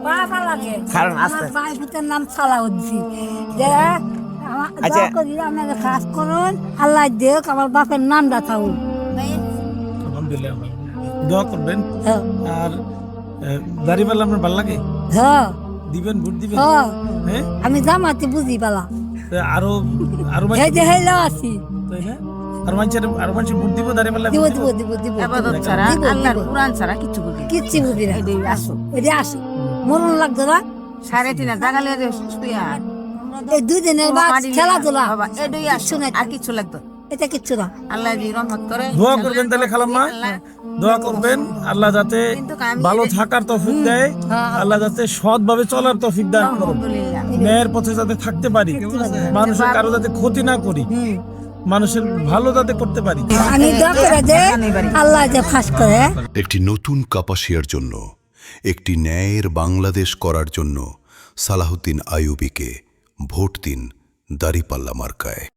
পাড়া লাগে কারণ আস্তে আমার ভাই পুতের নাম সালাউদ্দিন যে আচ্ছা। দোয়া করি আপনাকে কাজ করুন আল্লাহ দেখ আমার বাপের নামটা থাকুন আলহামদুলিল্লাহ দোয়া করবেন। হ্যাঁ আর দাড়িপাল্লা আপনার ভালো লাগে? হ্যাঁ দিবেন, ভোট দিবেন? হ্যাঁ হ্যাঁ, আমি জামাতে বুঝি পালা তা আরো আরো এই যে হেলো আছি তাই না? আরো মানুষের ভোট দিব দাড়িপাল্লা? দিব দিব দিব দিব আবাদত ছাড়া দিব, আল্লাহর দিব। কোরআন ছাড়া কিচ্ছু বুঝি না। কিচ্ছু বুঝি না এটাই আসো এটি আসো মরণ লাগতো না 3:30 জাগালে শুয়া এই দুই দিনের বাদ খেলাধুলা বাবা এটাই কিচ্ছু আসো নাই আর কিচ্ছু লাগতো না। এটা কিচ্ছু না আল্লাহ যে রহমত করে দোয়া করবেন তাহলে খালাম্মা, দোয়া করবেন আল্লাহ যাতে কিন্তু আমি ভালো থাকার তৌফিক দেয়, আল্লাহ যাতে সৎভাবে চলার তৌফিক দান করুন, আলহামদুলিল্লাহ ন্যায়ের পথে যাতে থাকতে পারি, মানুষের কারো যাতে ক্ষতি না করি, মানুষের ভালো যাতে করতে পারি। আমি দোয়া করে যে আল্লাহ যে ফাঁস করে একটি নতুন কাপাসিয়ার জন্য, একটি ন্যায়ের বাংলাদেশ করার জন্য সালাহুদ্দিন আইয়ুবীকে ভোট দিন দাঁড়িপাল্লা মার্কায়।